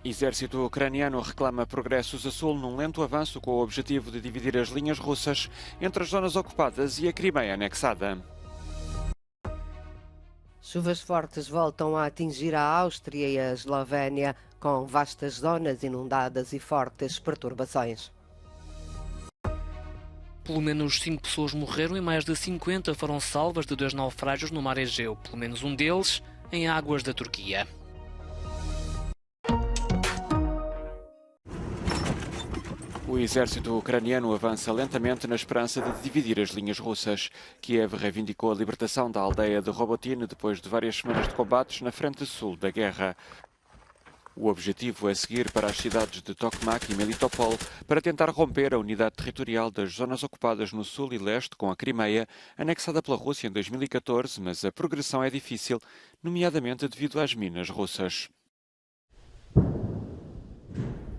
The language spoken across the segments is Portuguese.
Exército ucraniano reclama progressos a sul num lento avanço com o objetivo de dividir as linhas russas entre as zonas ocupadas e a Crimeia anexada. Chuvas fortes voltam a atingir a Áustria e a Eslovénia, com vastas zonas inundadas e fortes perturbações. Pelo menos 5 pessoas morreram e mais de 50 foram salvas de 2 naufrágios no mar Egeu, pelo menos um deles em águas da Turquia. O exército ucraniano avança lentamente na esperança de dividir as linhas russas. Kiev reivindicou a libertação da aldeia de Robotyne depois de várias semanas de combates na frente sul da guerra. O objetivo é seguir para as cidades de Tokmak e Melitopol para tentar romper a unidade territorial das zonas ocupadas no sul e leste com a Crimeia, anexada pela Rússia em 2014, mas a progressão é difícil, nomeadamente devido às minas russas.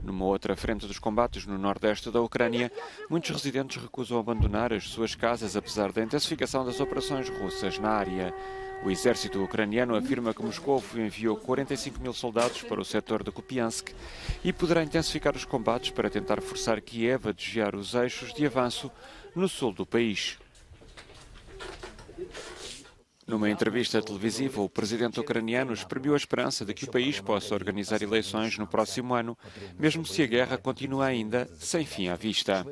Numa outra frente dos combates no nordeste da Ucrânia, muitos residentes recusam abandonar as suas casas apesar da intensificação das operações russas na área. O exército ucraniano afirma que Moscou enviou 45 mil soldados para o setor de Kupiansk e poderá intensificar os combates para tentar forçar Kiev a desviar os eixos de avanço no sul do país. Numa entrevista televisiva, o presidente ucraniano exprimiu a esperança de que o país possa organizar eleições no próximo ano, mesmo se a guerra continua ainda sem fim à vista.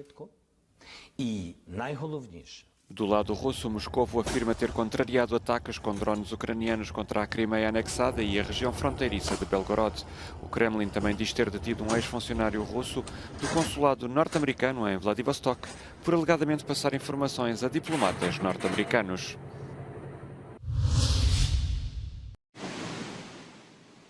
Do lado russo, Moscou afirma ter contrariado ataques com drones ucranianos contra a Crimeia anexada e a região fronteiriça de Belgorod. O Kremlin também diz ter detido um ex-funcionário russo do consulado norte-americano em Vladivostok por alegadamente passar informações a diplomatas norte-americanos.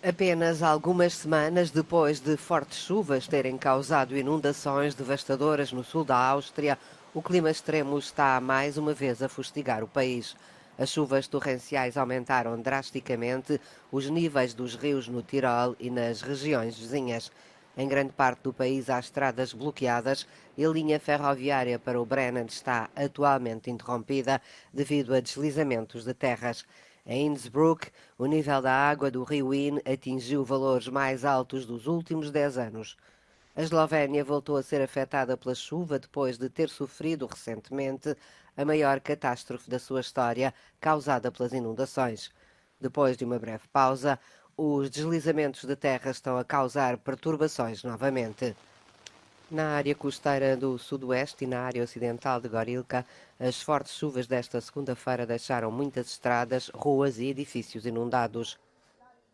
Apenas algumas semanas depois de fortes chuvas terem causado inundações devastadoras no sul da Áustria, o clima extremo está mais uma vez a fustigar o país. As chuvas torrenciais aumentaram drasticamente os níveis dos rios no Tirol e nas regiões vizinhas. Em grande parte do país há estradas bloqueadas e a linha ferroviária para o Brenner está atualmente interrompida devido a deslizamentos de terras. Em Innsbruck, o nível da água do rio Inn atingiu valores mais altos dos últimos 10 anos. A Eslovénia voltou a ser afetada pela chuva depois de ter sofrido recentemente a maior catástrofe da sua história, causada pelas inundações. Depois de uma breve pausa, os deslizamentos de terra estão a causar perturbações novamente. Na área costeira do sudoeste e na área ocidental de Gorilka, as fortes chuvas desta segunda-feira deixaram muitas estradas, ruas e edifícios inundados.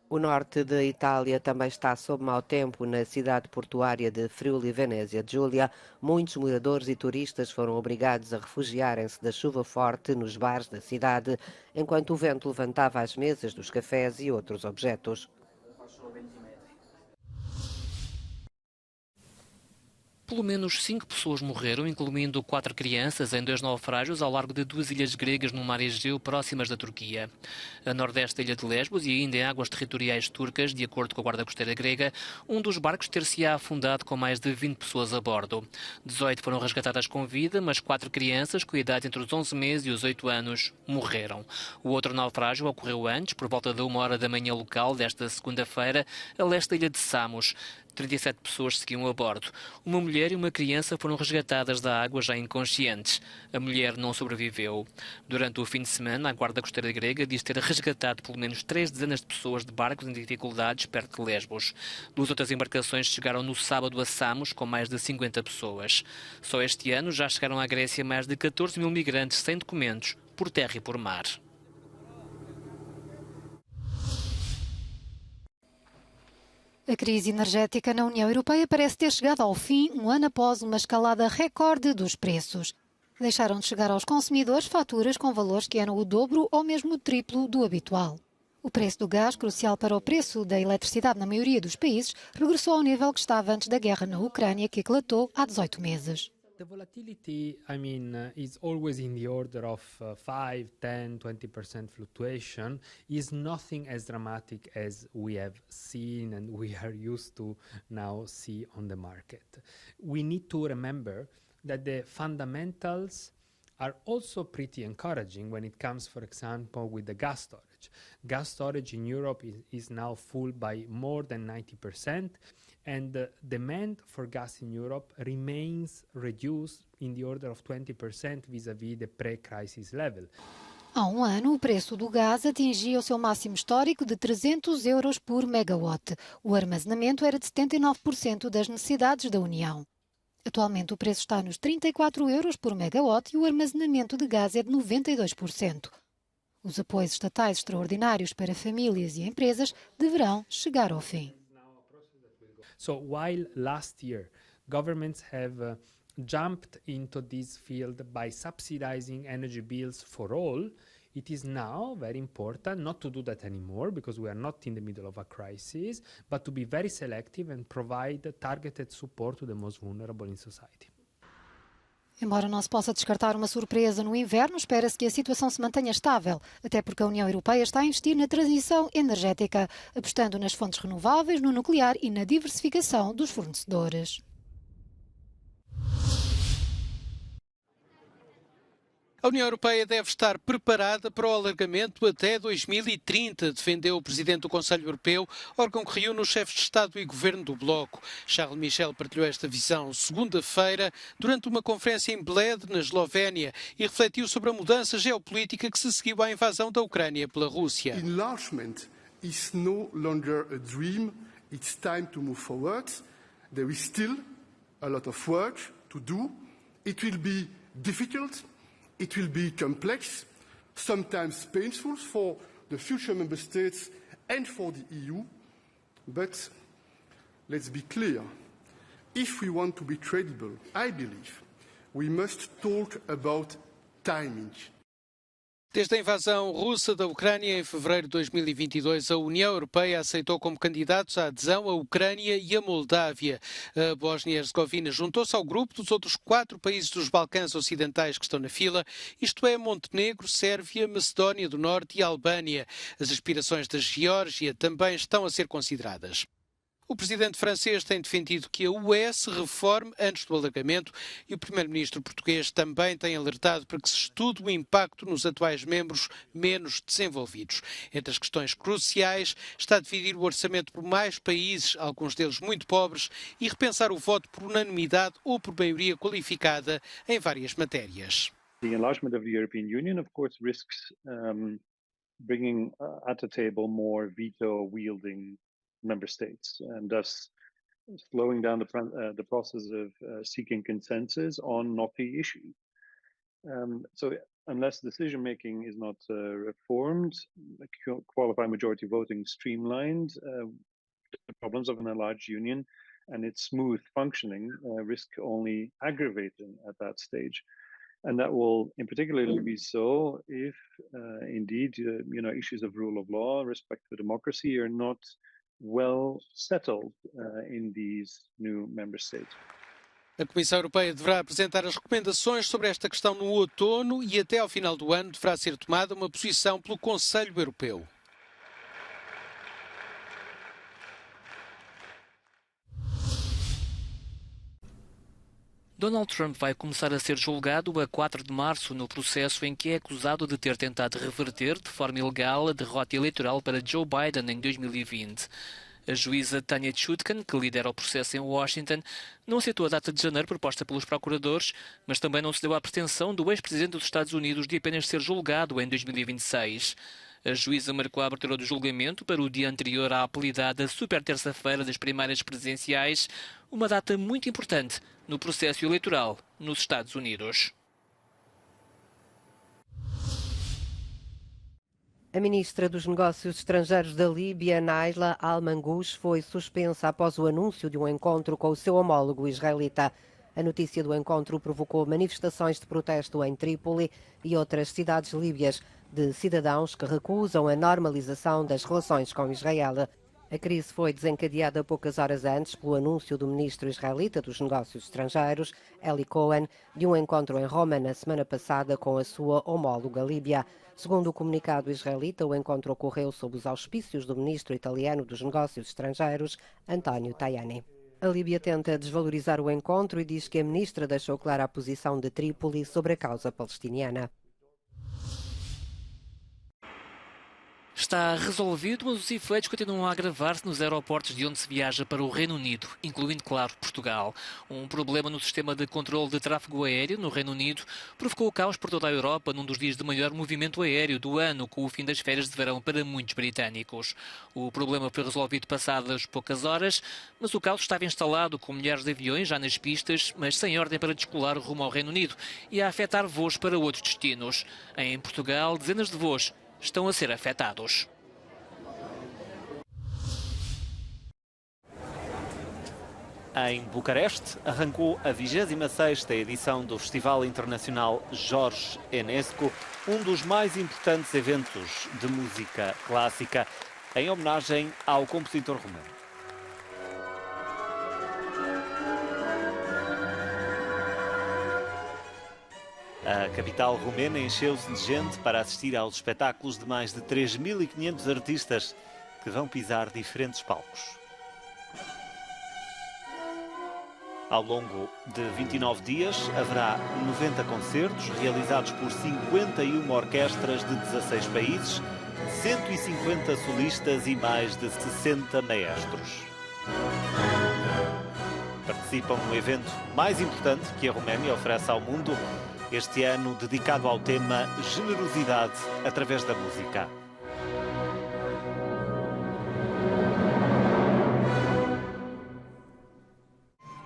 O norte da Itália também está sob mau tempo. Na cidade portuária de Friuli Venezia Giulia, muitos moradores e turistas foram obrigados a refugiarem-se da chuva forte nos bares da cidade, enquanto o vento levantava as mesas dos cafés e outros objetos. Pelo menos 5 pessoas morreram, incluindo 4 crianças, em 2 naufrágios ao largo de 2 ilhas gregas no mar Egeu, próximas da Turquia. A nordeste da ilha de Lesbos e ainda em águas territoriais turcas, de acordo com a Guarda Costeira grega, um dos barcos ter-se-á afundado com mais de 20 pessoas a bordo. 18 foram resgatadas com vida, mas 4 crianças, com idade entre os 11 meses e os 8 anos, morreram. O outro naufrágio ocorreu antes, por volta de 1h da manhã local desta segunda-feira, a leste da ilha de Samos. 37 pessoas seguiam a bordo. Uma mulher e uma criança foram resgatadas da água já inconscientes. A mulher não sobreviveu. Durante o fim de semana, a Guarda Costeira grega diz ter resgatado pelo menos 3 dezenas de pessoas de barcos em dificuldades perto de Lesbos. 2 outras embarcações chegaram no sábado a Samos com mais de 50 pessoas. Só este ano já chegaram à Grécia mais de 14 mil migrantes sem documentos, por terra e por mar. A crise energética na União Europeia parece ter chegado ao fim um ano após uma escalada recorde dos preços. Deixaram de chegar aos consumidores faturas com valores que eram o dobro ou mesmo o triplo do habitual. O preço do gás, crucial para o preço da eletricidade na maioria dos países, regressou ao nível que estava antes da guerra na Ucrânia, que eclatou há 18 meses. The volatility, is always in the order of 5, 10, 20% fluctuation. Is nothing as dramatic as we have seen and we are used to now see on the market. We need to remember that the fundamentals are also pretty encouraging when it comes, for example, with the gas storage. Gas storage in Europe is now full by more than 90%, and the demand for gas in Europe remains reduced in the order of 20% vis-à-vis the pre-crisis level. Há um ano, o preço do gás atingia o seu máximo histórico de 300 euros por megawatt. O armazenamento era de 79% das necessidades da União. Atualmente, o preço está nos 34 euros por megawatt e o armazenamento de gás é de 92%. Os apoios estatais extraordinários para famílias e empresas deverão chegar ao fim. So while last year governments have jumped into this field by subsidizing energy bills for all, it is now very important not to do that anymore because we are not in the middle of a crisis, but to be very selective and provide targeted support to the most vulnerable in society. Embora não se possa descartar uma surpresa no inverno, espera-se que a situação se mantenha estável, até porque a União Europeia está a investir na transição energética, apostando nas fontes renováveis, no nuclear e na diversificação dos fornecedores. A União Europeia deve estar preparada para o alargamento até 2030, defendeu o Presidente do Conselho Europeu, órgão que reúne os chefes de Estado e Governo do Bloco. Charles Michel partilhou esta visão segunda-feira durante uma conferência em Bled, na Eslovénia, e refletiu sobre a mudança geopolítica que se seguiu à invasão da Ucrânia pela Rússia. Enlargement is no longer a dream. It's time to move forward. There is still a lot of work to do. It will be difficult. It will be complex, sometimes painful for the future member states and for the EU. But let's be clear. If we want to be credible, I believe we must talk about timing. Desde a invasão russa da Ucrânia em fevereiro de 2022, a União Europeia aceitou como candidatos à adesão a Ucrânia e a Moldávia. A Bósnia e Herzegovina juntou-se ao grupo dos outros 4 países dos Balcãs Ocidentais que estão na fila, isto é, Montenegro, Sérvia, Macedónia do Norte e Albânia. As aspirações da Geórgia também estão a ser consideradas. O presidente francês tem defendido que a UE se reforme antes do alargamento e o primeiro-ministro português também tem alertado para que se estude o impacto nos atuais membros menos desenvolvidos. Entre as questões cruciais está dividir o orçamento por mais países, alguns deles muito pobres, e repensar o voto por unanimidade ou por maioria qualificada em várias matérias. The enlargement of the European Union, of course, risks bringing at the table more veto-wielding member states, and thus slowing down the process of seeking consensus on not the issue. So unless decision-making is not reformed, qualified majority voting streamlined, the problems of an enlarged union and its smooth functioning risk only aggravating at that stage. And that will in particularly be so if indeed issues of rule of law, respect for democracy are not well settled in these new member states. A Comissão Europeia deverá apresentar as recomendações sobre esta questão no outono e até ao final do ano deverá ser tomada uma posição pelo Conselho Europeu. Donald Trump vai começar a ser julgado a 4 de março no processo em que é acusado de ter tentado reverter de forma ilegal a derrota eleitoral para Joe Biden em 2020. A juíza Tanya Chutkan, que lidera o processo em Washington, não aceitou a data de janeiro proposta pelos procuradores, mas também não cedeu à pretensão do ex-presidente dos Estados Unidos de apenas ser julgado em 2026. A juíza marcou a abertura do julgamento para o dia anterior à apelidada Super Terça-feira das primárias presidenciais, uma data muito importante no processo eleitoral nos Estados Unidos. A ministra dos Negócios Estrangeiros da Líbia, Naila Al-Manghoush, foi suspensa após o anúncio de um encontro com o seu homólogo israelita. A notícia do encontro provocou manifestações de protesto em Trípoli e outras cidades líbias de cidadãos que recusam a normalização das relações com Israel. A crise foi desencadeada poucas horas antes pelo anúncio do ministro israelita dos Negócios Estrangeiros, Eli Cohen, de um encontro em Roma na semana passada com a sua homóloga líbia. Segundo o comunicado israelita, o encontro ocorreu sob os auspícios do ministro italiano dos Negócios Estrangeiros, Antonio Tajani. A Líbia tenta desvalorizar o encontro e diz que a ministra deixou clara a posição de Trípoli sobre a causa palestiniana. Está resolvido, mas os efeitos continuam a agravar-se nos aeroportos de onde se viaja para o Reino Unido, incluindo, claro, Portugal. Um problema no sistema de controle de tráfego aéreo no Reino Unido provocou caos por toda a Europa num dos dias de maior movimento aéreo do ano, com o fim das férias de verão para muitos britânicos. O problema foi resolvido passadas poucas horas, mas o caos estava instalado com milhares de aviões já nas pistas, mas sem ordem para descolar rumo ao Reino Unido e a afetar voos para outros destinos. Em Portugal, dezenas de voos estão a ser afetados. Em Bucareste, arrancou a 26ª edição do Festival Internacional Jorge Enescu, um dos mais importantes eventos de música clássica, em homenagem ao compositor romeno. A capital romena encheu-se de gente para assistir aos espetáculos de mais de 3.500 artistas que vão pisar diferentes palcos. Ao longo de 29 dias, haverá 90 concertos realizados por 51 orquestras de 16 países, 150 solistas e mais de 60 maestros. Participam no evento mais importante que a Roménia oferece ao mundo, este ano dedicado ao tema Generosidade através da música.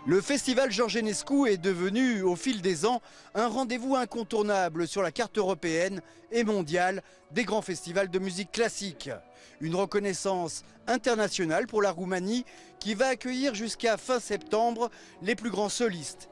Le festival Jorge Enescu est devenu, au fil des ans, un rendez-vous incontournable sur la carte européenne et mondiale des grands festivals de musique classique. Une reconnaissance internationale pour la Roumanie qui va accueillir jusqu'à fin septembre les plus grands solistes.